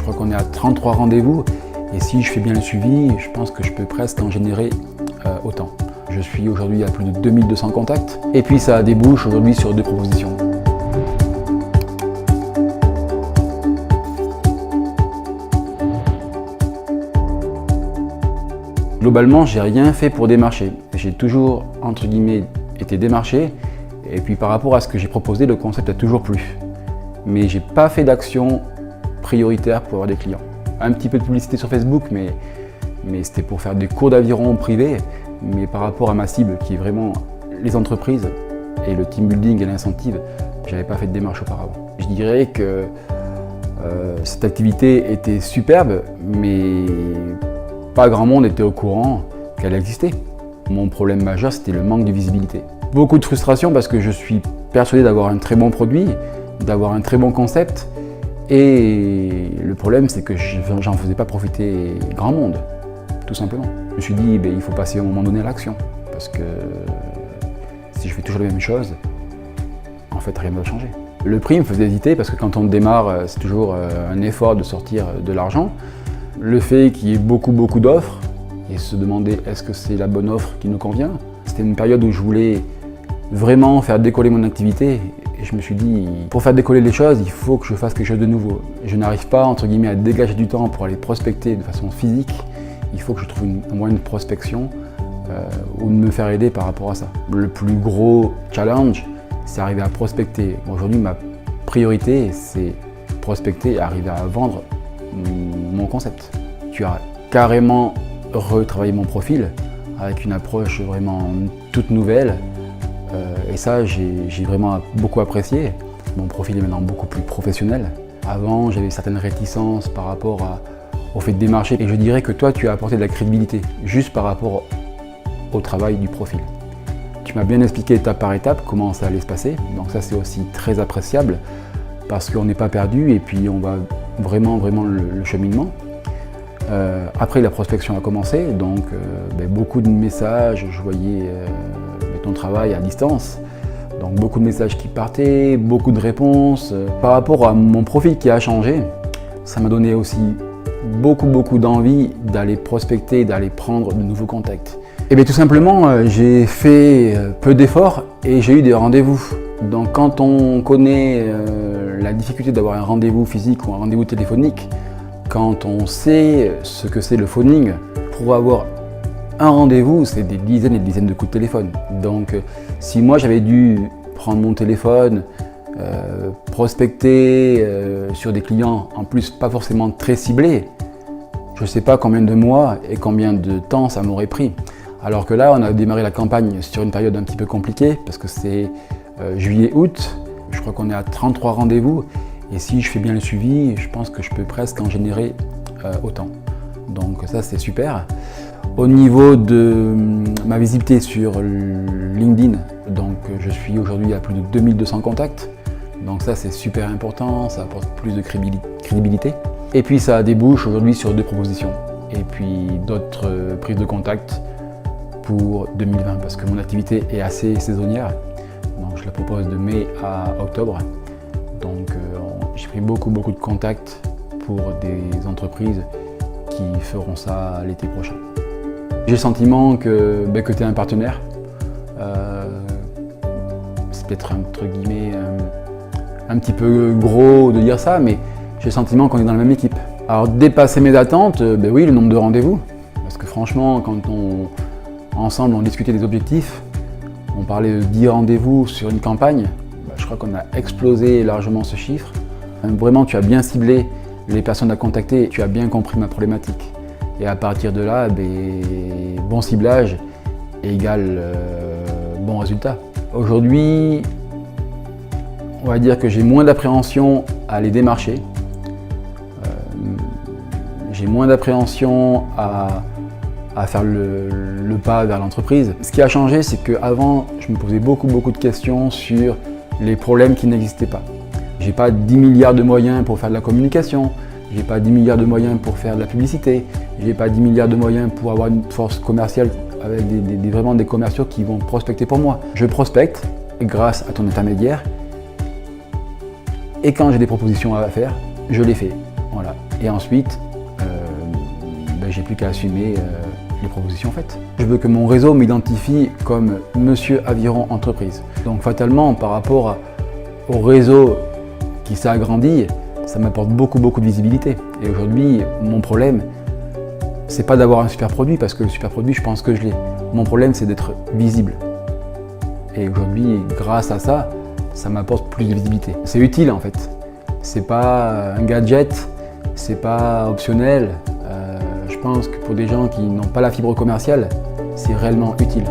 crois qu'on est à 33 rendez-vous et si je fais bien le suivi, je pense que je peux presque en générer autant. Je suis aujourd'hui à plus de 2200 contacts et puis ça débouche aujourd'hui sur 2 propositions. Globalement, j'ai rien fait pour démarcher. J'ai toujours, entre guillemets, été démarché. Et puis par rapport à ce que j'ai proposé, le concept a toujours plu. Mais j'ai pas fait d'action prioritaire pour avoir des clients. Un petit peu de publicité sur Facebook, mais c'était pour faire des cours d'aviron privés. Mais par rapport à ma cible, qui est vraiment les entreprises et le team building et l'incentive, j'avais pas fait de démarche auparavant. Je dirais que cette activité était superbe, mais pas grand monde était au courant qu'elle existait. Mon problème majeur, c'était le manque de visibilité. Beaucoup de frustration parce que je suis persuadé d'avoir un très bon produit, d'avoir un très bon concept. Et le problème, c'est que j'en faisais pas profiter grand monde, tout simplement. Je me suis dit, il faut passer à un moment donné à l'action. Parce que si je fais toujours les mêmes choses, en fait, rien ne va changer. Le prix me faisait hésiter parce que quand on démarre, c'est toujours un effort de sortir de l'argent. Le fait qu'il y ait beaucoup d'offres et se demander est-ce que c'est la bonne offre qui nous convient. C'était une période où je voulais vraiment faire décoller mon activité et je me suis dit pour faire décoller les choses, il faut que je fasse quelque chose de nouveau. Je n'arrive pas entre guillemets à dégager du temps pour aller prospecter de façon physique. Il faut que je trouve un moyen de prospection ou de me faire aider par rapport à ça. Le plus gros challenge, c'est arriver à prospecter. Aujourd'hui, ma priorité, c'est prospecter et arriver à vendre mon concept. Tu as carrément retravaillé mon profil avec une approche vraiment toute nouvelle et ça j'ai vraiment beaucoup apprécié. Mon profil est maintenant beaucoup plus professionnel. Avant j'avais certaines réticences par rapport au fait de démarcher et je dirais que toi tu as apporté de la crédibilité juste par rapport au travail du profil. Tu m'as bien expliqué étape par étape comment ça allait se passer, donc ça c'est aussi très appréciable parce qu'on n'est pas perdu et puis on va vraiment le cheminement. Après la prospection a commencé, donc beaucoup de messages, je voyais ton travail à distance, donc beaucoup de messages qui partaient, beaucoup de réponses. Par rapport à mon profil qui a changé, ça m'a donné aussi beaucoup d'envie d'aller prospecter, d'aller prendre de nouveaux contacts. Et bien tout simplement, j'ai fait peu d'efforts et j'ai eu des rendez-vous. Donc quand on connaît la difficulté d'avoir un rendez-vous physique ou un rendez-vous téléphonique, quand on sait ce que c'est le phoning, pour avoir un rendez-vous, c'est des dizaines et des dizaines de coups de téléphone. Donc si moi j'avais dû prendre mon téléphone, prospecter sur des clients, en plus pas forcément très ciblés, je ne sais pas combien de mois et combien de temps ça m'aurait pris. Alors que là, on a démarré la campagne sur une période un petit peu compliquée, parce que c'est juillet-août, je crois qu'on est à 33 rendez-vous, et si je fais bien le suivi, je pense que je peux presque en générer autant. Donc ça, c'est super. Au niveau de ma visibilité sur LinkedIn, donc je suis aujourd'hui à plus de 2200 contacts, donc ça c'est super important, ça apporte plus de crédibilité. Et puis ça débouche aujourd'hui sur 2 propositions, et puis d'autres prises de contact pour 2020, parce que mon activité est assez saisonnière. Donc je la propose de mai à octobre. Donc j'ai pris beaucoup de contacts pour des entreprises qui feront ça l'été prochain. J'ai le sentiment que tu es un partenaire. C'est peut-être entre guillemets un petit peu gros de dire ça, mais j'ai le sentiment qu'on est dans la même équipe. Alors dépasser mes attentes, oui, le nombre de rendez-vous. Parce que franchement, quand ensemble on discutait des objectifs, on parlait de 10 rendez-vous sur une campagne, je crois qu'on a explosé largement ce chiffre. Vraiment, tu as bien ciblé les personnes à contacter, tu as bien compris ma problématique. Et à partir de là, bon ciblage égale bon résultat. Aujourd'hui, on va dire que j'ai moins d'appréhension à les démarcher. J'ai moins d'appréhension à faire le pas vers l'entreprise. Ce qui a changé, c'est qu'avant, je me posais beaucoup de questions sur les problèmes qui n'existaient pas. J'ai pas 10 milliards de moyens pour faire de la communication, j'ai pas 10 milliards de moyens pour faire de la publicité, j'ai pas 10 milliards de moyens pour avoir une force commerciale avec vraiment des commerciaux qui vont prospecter pour moi. Je prospecte grâce à ton intermédiaire et quand j'ai des propositions à faire, je les fais. Voilà. Et ensuite, j'ai plus qu'à assumer les propositions faites. Je veux que mon réseau m'identifie comme Monsieur Aviron Entreprise. Donc fatalement, par rapport au réseau qui s'agrandit, ça m'apporte beaucoup de visibilité. Et aujourd'hui, mon problème, c'est pas d'avoir un super produit, parce que le super produit, je pense que je l'ai. Mon problème, c'est d'être visible. Et aujourd'hui, grâce à ça, ça m'apporte plus de visibilité. C'est utile en fait. C'est pas un gadget, c'est pas optionnel. Je pense que pour des gens qui n'ont pas la fibre commerciale, c'est réellement utile.